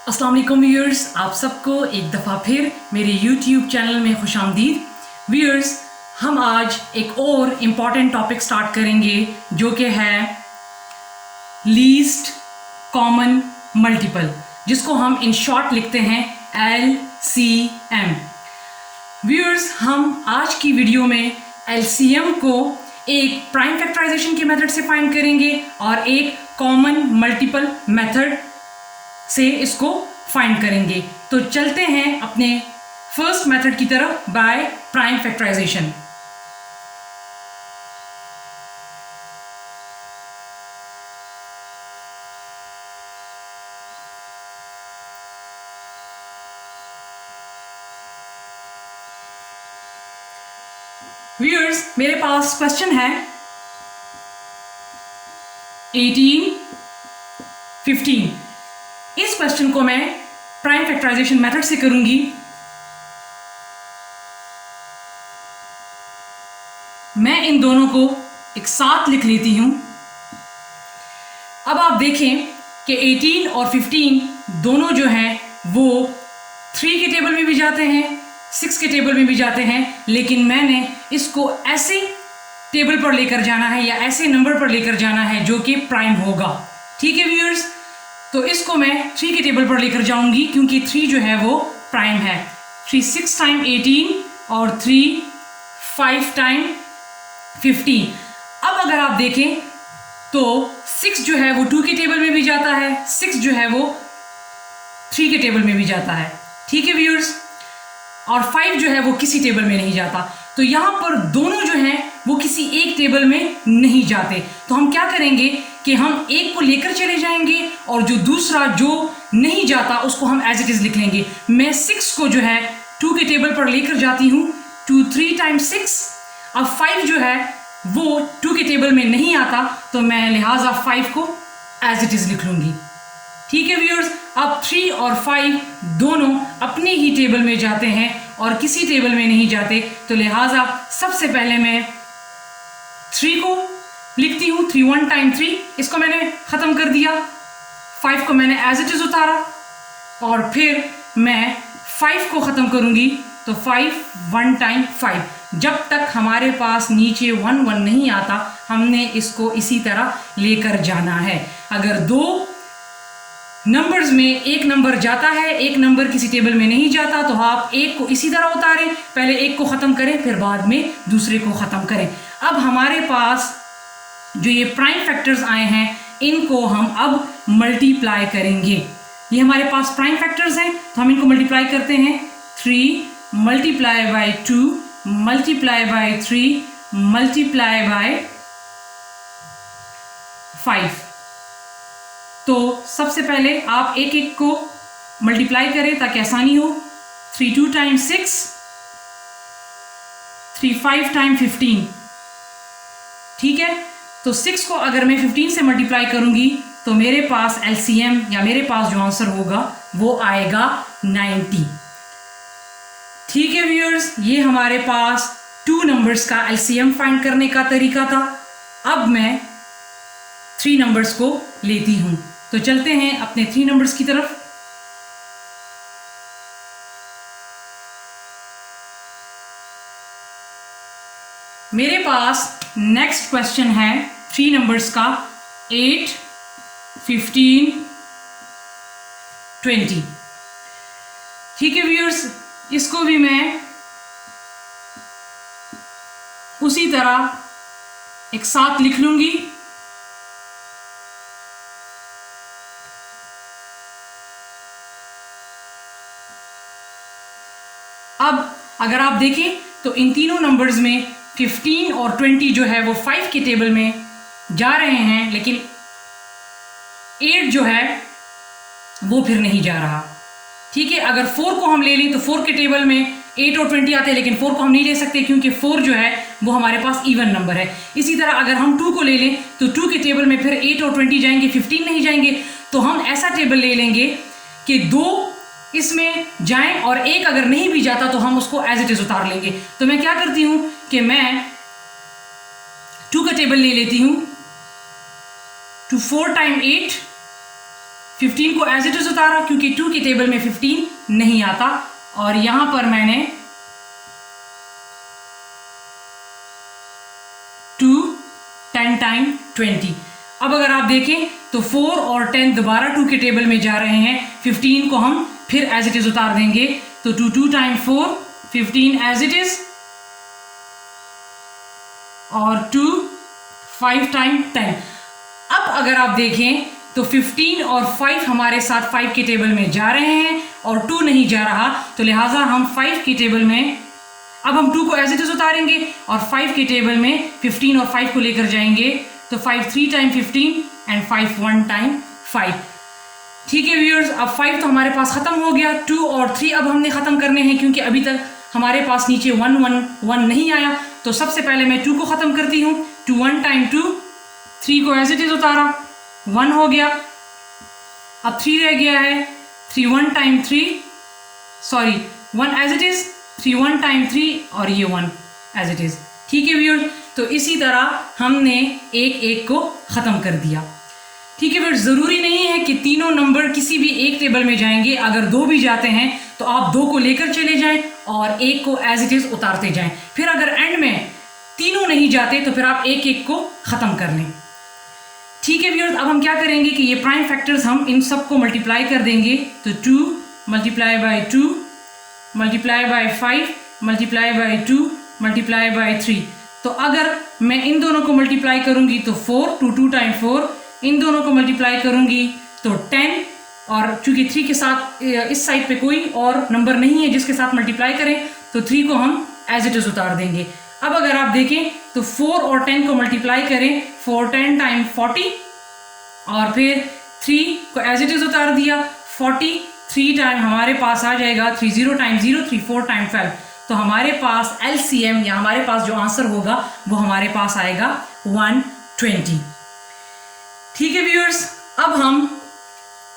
अस्सलाम वालेकुम व्यूअर्स, आप सबको एक दफ़ा फिर मेरे YouTube चैनल में खुशामदीद। व्यूअर्स, हम आज एक और इम्पॉर्टेंट टॉपिक स्टार्ट करेंगे जो कि है लीस्ट कॉमन मल्टीपल, जिसको हम इन शॉर्ट लिखते हैं LCM। व्यूअर्स, हम आज की वीडियो में LCM को एक प्राइम फैक्टराइजेशन के मेथड से फाइंड करेंगे और एक कॉमन मल्टीपल मेथड से इसको फाइंड करेंगे। तो चलते हैं अपने फर्स्ट मेथड की तरफ बाय प्राइम फैक्टराइजेशन। व्यूअर्स, मेरे पास क्वेश्चन है 18, 15। इस क्वेश्चन को मैं प्राइम फैक्टराइजेशन मेथड से करूंगी। मैं इन दोनों को एक साथ लिख लेती हूं। अब आप देखें कि 18 और 15 दोनों जो हैं वो 3 के टेबल में भी जाते हैं, 6 के टेबल में भी जाते हैं, लेकिन मैंने इसको ऐसे टेबल पर लेकर जाना है या ऐसे नंबर पर लेकर जाना है जो कि प्राइम होगा। ठीक है व्यूअर्स, तो इसको मैं 3 के टेबल पर लेकर जाऊंगी क्योंकि 3 जो है वो प्राइम है। 3 6 टाइम 18 और 3 5 टाइम 15। अब अगर आप देखें तो 6 जो है वो 2 के टेबल में भी जाता है, 6 जो है वो 3 के टेबल में भी जाता है। ठीक है व्यूअर्स, और 5 जो है वो किसी टेबल में नहीं जाता। तो यहाँ पर दोनों जो हैं वो किसी एक टेबल में नहीं जाते। तो हम क्या करेंगे कि हम एक को लेकर चले जाएंगे और जो दूसरा जो नहीं जाता उसको हम एज इट इज लिख लेंगे। मैं 6 को जो है 2 के टेबल पर लेकर जाती हूँ, 2 3 टाइम्स 6। अब 5 जो है वो 2 के टेबल में नहीं आता, तो मैं लिहाजा 5 को एज इट इज लिख लूंगी। ठीक है व्यूअर्स, अब 3 और 5 दोनों अपने ही टेबल में जाते हैं और किसी टेबल में नहीं जाते। तो लिहाजा सबसे पहले मैं 3 को लिखती हूँ। 3 1 टाइम 3, इसको मैंने ख़त्म कर दिया। 5 को मैंने एज इट इज उतारा और फिर मैं 5 को ख़त्म करूँगी। तो 5 1 टाइम 5। जब तक हमारे पास नीचे 1 1 नहीं आता, हमने इसको इसी तरह लेकर जाना है। अगर 2 नंबर्स में एक नंबर जाता है, एक नंबर किसी टेबल में नहीं जाता, तो आप एक को इसी तरह उतारें, पहले एक को ख़त्म करें फिर बाद में दूसरे को ख़त्म करें। अब हमारे पास जो ये प्राइम फैक्टर्स आए हैं इनको हम अब मल्टीप्लाई करेंगे। ये हमारे पास प्राइम फैक्टर्स हैं तो हम इनको मल्टीप्लाई करते हैं। 3 multiply by 2 multiply by 3 multiply by 5। तो सबसे पहले आप एक एक को मल्टीप्लाई करें ताकि आसानी हो। 3 2 टाइम 6, 3 5 टाइम 15। ठीक है, तो 6 को अगर मैं 15 से मल्टीप्लाई करूंगी तो मेरे पास LCM या मेरे पास जो आंसर होगा वो आएगा 90। ठीक है व्यूअर्स, ये हमारे पास 2 नंबर्स का LCM फाइंड करने का तरीका था। अब मैं 3 नंबर्स को लेती हूं। तो चलते हैं अपने 3 नंबर्स की तरफ। मेरे पास नेक्स्ट क्वेश्चन है 3 नंबर्स का 8 15 20। ठीक है व्यूअर्स, इसको भी मैं उसी तरह एक साथ लिख लूंगी। अब अगर आप देखें तो इन तीनों नंबर्स में 15 और 20 जो है वो 5 के टेबल में जा रहे हैं, लेकिन 8 जो है वो फिर नहीं जा रहा। ठीक है, अगर 4 को हम ले लें तो 4 के टेबल में 8 और 20 आते हैं, लेकिन 4 को हम नहीं ले सकते क्योंकि 4 जो है वो हमारे पास इवन नंबर है। इसी तरह अगर हम 2 को ले लें तो 2 के टेबल में फिर 8 और 20 जाएंगे, 15 नहीं जाएंगे। तो हम ऐसा टेबल ले लेंगे कि 2 इसमें जाएं और 1 अगर नहीं भी जाता तो हम उसको एज इट इज उतार लेंगे। तो मैं क्या करती हूं कि मैं 2 का टेबल ले लेती हूँ। 2 4 टाइम 8 15 को एज इट इज उतारा क्योंकि 2 के टेबल में 15 नहीं आता, और यहां पर मैंने 2 10 टाइम 20। अब अगर आप देखें तो 4 और 10 दोबारा 2 के टेबल में जा रहे हैं, 15 को हम फिर एज इट इज उतार देंगे, तो 2 टाइम 4 15 एज इट इज, और 2 5 टाइम 10। अब अगर आप देखें तो 15 और 5 हमारे साथ 5 के टेबल में जा रहे हैं और 2 नहीं जा रहा, तो लिहाजा हम 5 के टेबल में अब हम 2 को एज इट इज उतारेंगे और 5 के टेबल में 15 और 5 को लेकर जाएंगे, तो 5 3 टाइम 15 एंड 5 1 टाइम 5। ठीक है व्यूअर्स, अब 5 तो हमारे पास खत्म हो गया, 2 और 3 अब हमने खत्म करने हैं क्योंकि अभी तक हमारे पास नीचे 1 1 1 नहीं आया। तो सबसे पहले मैं 2 को खत्म करती हूँ, 2 1 टाइम 2, 3 को एज इट इज उतारा, 1 हो गया, अब 3 रह गया है, 3 1 time 3, sorry 1 as it is, 3 1 time 3 और ये 1 एज इट इज। ठीक है व्यूअर्स, तो इसी तरह हमने एक एक को ख़त्म कर दिया। ठीक है व्यूअर्स, ज़रूरी नहीं है कि तीनों नंबर किसी भी एक टेबल में जाएंगे, अगर 2 भी जाते हैं तो आप 2 को लेकर चले जाएं और 1 को एज इट इज़ उतारते जाएं। फिर अगर एंड में तीनों नहीं जाते तो फिर आप एक एक को ख़त्म कर लें। ठीक है व्यूअर्स, अब हम क्या करेंगे कि ये प्राइम फैक्टर्स हम इन सब को मल्टीप्लाई कर देंगे, तो 2 multiply by 2 multiply by 5 multiply by 2 multiply by 3। तो अगर मैं इन दोनों को मल्टीप्लाई करूंगी तो 4, 2 टाइम 4, इन दोनों को मल्टीप्लाई करूंगी तो 10, और चूंकि 3 के साथ इस साइड पे कोई और नंबर नहीं है जिसके साथ मल्टीप्लाई करें, तो 3 को हम एज इट इज उतार देंगे। अब अगर आप देखें तो 4 और 10 को मल्टीप्लाई करें, 4 10 टाइम 40, और फिर 3 को एज इट इज उतार दिया, 40 3 टाइम हमारे पास आ जाएगा 3 0 टाइम 0, 3 4 टाइम 12। तो हमारे पास LCM या हमारे पास जो आंसर होगा वो हमारे पास आएगा 120। ठीक है व्यूअर्स, अब हम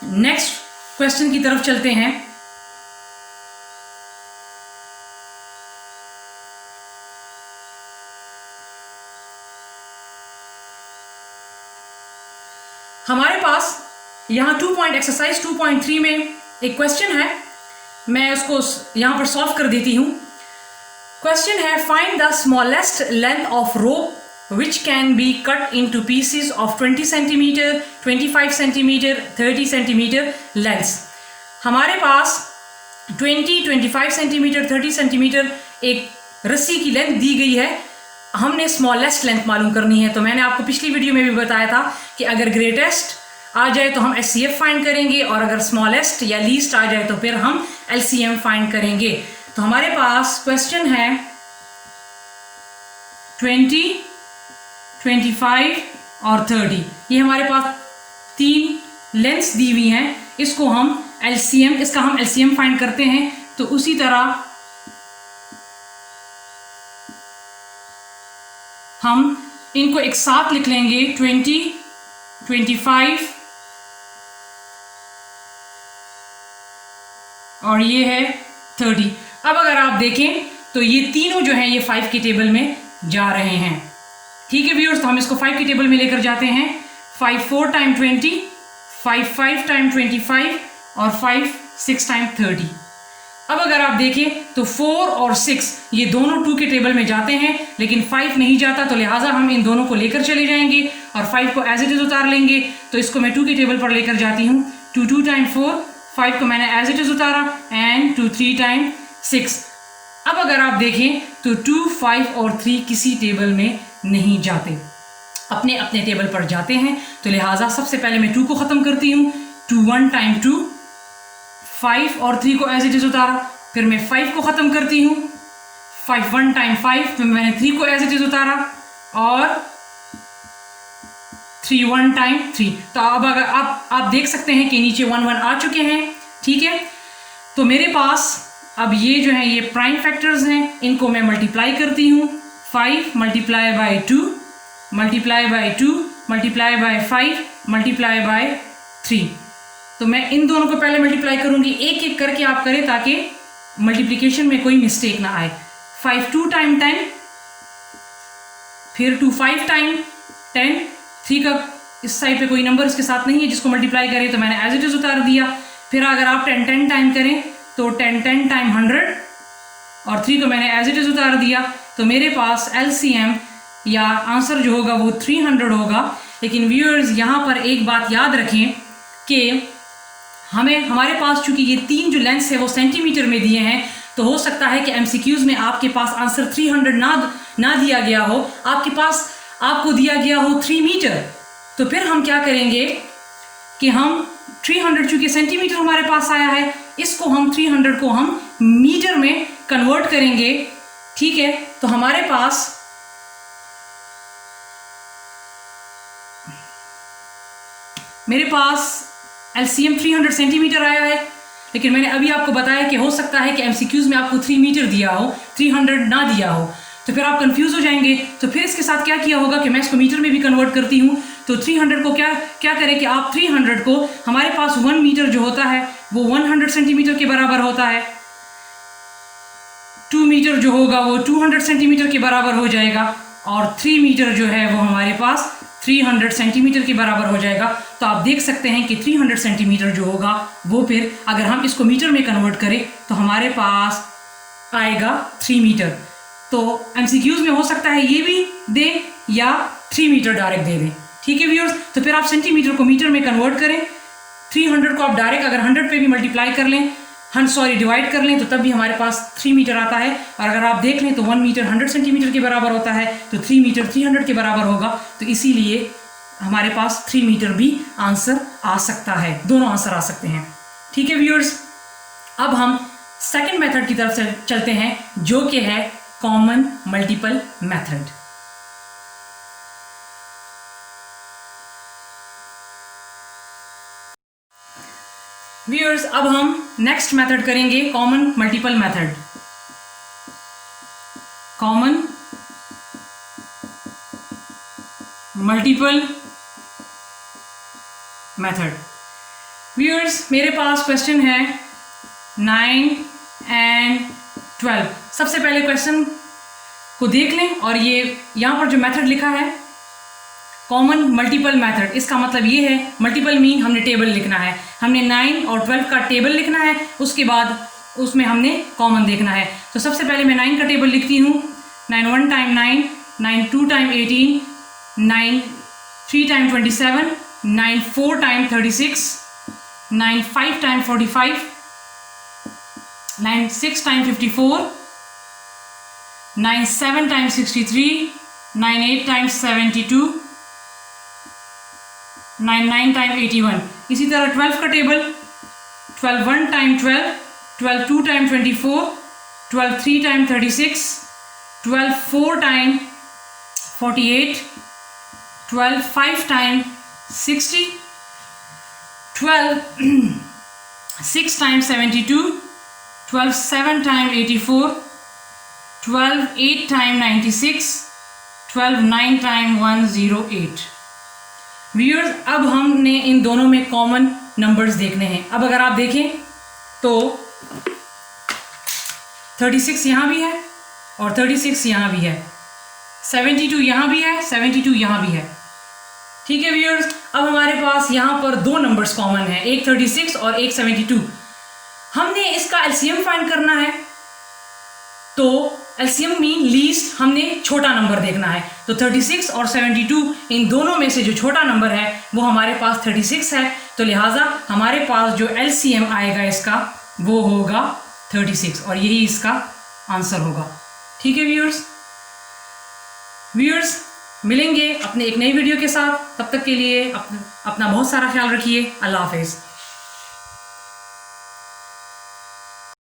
नेक्स्ट क्वेश्चन की तरफ चलते हैं। हमारे पास यहाँ 2 पॉइंट एक्सरसाइज 2.3 में एक क्वेश्चन है, मैं उसको यहाँ पर सॉल्व कर देती हूँ। क्वेश्चन है, find the smallest length of rope which can be cut into pieces of 20 centimetre, 25 centimetre, 30 centimetre lengths. हमारे पास 20, 25 सेंटीमीटर, 30 सेंटीमीटर एक रस्सी की लेंथ दी गई है, हमने स्मॉलेस्ट लेंथ मालूम करनी है। तो मैंने आपको पिछली वीडियो में भी बताया था कि अगर ग्रेटेस्ट आ जाए तो हम SCF फाइंड करेंगे, और अगर स्मॉलेस्ट या लीस्ट आ जाए तो फिर हम LCM फाइंड करेंगे। तो हमारे पास क्वेश्चन है 20, 25 और 30, ये हमारे पास 3 लेंथ्स दी हुई हैं, इसको हम इसका हम LCM फाइंड करते हैं। तो उसी तरह हम इनको एक साथ लिख लेंगे, 20, 25 और ये है 30। अब अगर आप देखें तो ये तीनों जो हैं ये 5 के टेबल में जा रहे हैं। ठीक है व्यूअर्स, तो हम इसको 5 के टेबल में लेकर जाते हैं। 5 4 टाइम 20, 5 5 टाइम 25 और 5 6 टाइम 30। अब अगर आप देखें तो 4 और 6 ये दोनों 2 के टेबल में जाते हैं, लेकिन 5 नहीं जाता, तो लिहाजा हम इन दोनों को लेकर चले जाएंगे और 5 को एज इट इज उतार लेंगे। तो इसको मैं 2 के टेबल पर लेकर जाती हूँ। 2 2 टाइम 4, 5 को मैंने एज इट इज उतारा, एंड 2 3 टाइम 6। अब अगर आप देखें तो 2 5 और 3 किसी टेबल में नहीं जाते, अपने अपने टेबल पर जाते हैं। तो लिहाजा सबसे पहले मैं 2 को ख़त्म करती हूँ। 2 1 टाइम 2, 5 और 3 को एज इट इज उतारा, फिर मैं 5 को ख़त्म करती हूँ। 5 1 टाइम 5, फिर मैंने 3 को एज इट इज उतारा, और 3 1 टाइम 3। तो अब अगर आप देख सकते हैं कि नीचे 1 1 आ चुके हैं। ठीक है, तो मेरे पास अब ये जो है ये प्राइम फैक्टर्स हैं, इनको मैं मल्टीप्लाई करती हूँ। 5 multiply by 2 multiply by 2 multiply by 5 multiply by 3। तो मैं इन दोनों को पहले मल्टीप्लाई करूँगी, एक एक करके आप करें ताकि मल्टीप्लिकेशन में कोई मिस्टेक ना आए। 5 2 टाइम 10, फिर 2 5 टाइम 10, 3 का इस साइड पे कोई नंबर इसके साथ नहीं है जिसको मल्टीप्लाई करें, तो मैंने एज इट इज़ उतार दिया। फिर अगर आप 10 टाइम करें तो 10 टाइम 100 और 3 को मैंने एज इट इज़ उतार दिया, तो मेरे पास LCM या आंसर जो होगा वो 300 होगा। लेकिन व्यूअर्स यहाँ पर एक बात याद रखें कि हमारे पास चूंकि ये 3 जो लेंस है वो सेंटीमीटर में दिए हैं, तो हो सकता है कि MCQs में आपके पास आंसर 300 ना दिया गया हो, आपको दिया गया हो 3 मीटर। तो फिर हम क्या करेंगे कि हम 300 चूंकि सेंटीमीटर हमारे पास आया है, इसको हम 300 को हम मीटर में कन्वर्ट करेंगे। ठीक है, तो हमारे पास मेरे पास LCM 300 सेंटीमीटर आया है। लेकिन मैंने अभी आपको बताया कि हो सकता है कि MCQs में आपको 3 मीटर दिया हो, 300 ना दिया हो, तो फिर आप कंफ्यूज हो जाएंगे। तो फिर इसके साथ क्या किया होगा कि मैं इसको मीटर में भी कन्वर्ट करती हूँ। तो 300 को क्या करें कि आप 300 को, हमारे पास 1 मीटर जो होता है वो 100 सेंटीमीटर के बराबर होता है, 2 मीटर जो होगा वो 200 सेंटीमीटर के बराबर हो जाएगा, और 3 मीटर जो है वो हमारे पास 300 सेंटीमीटर के बराबर हो जाएगा। तो आप देख सकते हैं कि 300 सेंटीमीटर जो होगा वो फिर अगर हम इसको मीटर में कन्वर्ट करें तो हमारे पास आएगा 3 मीटर। तो MCQs में हो सकता है ये भी दे या 3 मीटर डायरेक्ट दे दें। ठीक है व्यूअर्स, तो फिर आप सेंटीमीटर को मीटर में कन्वर्ट करें, 300 को आप डायरेक्ट अगर 100 पे भी मल्टीप्लाई कर लें, डिवाइड कर लें, तो तब भी हमारे पास 3 मीटर आता है। और अगर आप देख लें तो 1 मीटर 100 सेंटीमीटर के बराबर होता है, तो 3 मीटर 300 के बराबर होगा। तो इसीलिए हमारे पास 3 मीटर भी आंसर आ सकता है, दोनों आंसर आ सकते हैं। ठीक है व्यूअर्स, अब हम सेकंड मेथड की तरफ चलते हैं जो कि है कॉमन मल्टीपल मेथड। व्यूअर्स, अब हम नेक्स्ट मेथड करेंगे common multiple method. Common multiple method. Viewers, मेरे पास क्वेश्चन है 9 and 12। सबसे पहले क्वेश्चन को देख लें, और ये यहाँ पर जो मेथड लिखा है कॉमन मल्टीपल मेथड, इसका मतलब ये है, मल्टीपल मीन हमने टेबल लिखना है, हमने 9 और 12 का टेबल लिखना है, उसके बाद उसमें हमने कॉमन देखना है। तो सबसे पहले मैं 9 का टेबल लिखती हूँ। 9 1 time 9, 9 2 time 18, 9 3 time 27, 9 4 time 36, 9 5 time 45, 9 6 time 54, 9 7 time 63, 9 8 time 72, 9 9 time 81। इसी तरह 12 का table, 12 1 time 12, 12 2 time 24, 12 3 time 36, 12 4 time 48, 12 5 time 60, 12 6 time 72, 12 7 time 84, 12 8 time 96, 12 9 time 108। Viewers, अब हमने इन दोनों में कॉमन नंबर्स देखने हैं। अब अगर आप देखें तो 36 यहाँ भी है और 36 यहाँ भी है, 72 यहाँ भी है, 72 यहाँ भी है। ठीक है व्यूअर्स, अब हमारे पास यहाँ पर 2 नंबर्स कॉमन है, एक 36 और एक 72। हमने इसका LCM फाइंड करना है, तो LCM मीन लीस्ट, हमने छोटा नंबर देखना है। तो 36 और 72 इन दोनों में से जो छोटा नंबर है वो हमारे पास 36 है, तो लिहाजा हमारे पास जो LCM आएगा इसका वो होगा 36, और यही इसका आंसर होगा। ठीक है व्यूअर्स, मिलेंगे अपने एक नई वीडियो के साथ। तब तक के लिए अपना बहुत सारा ख्याल रखिए। अल्लाह हाफिज़।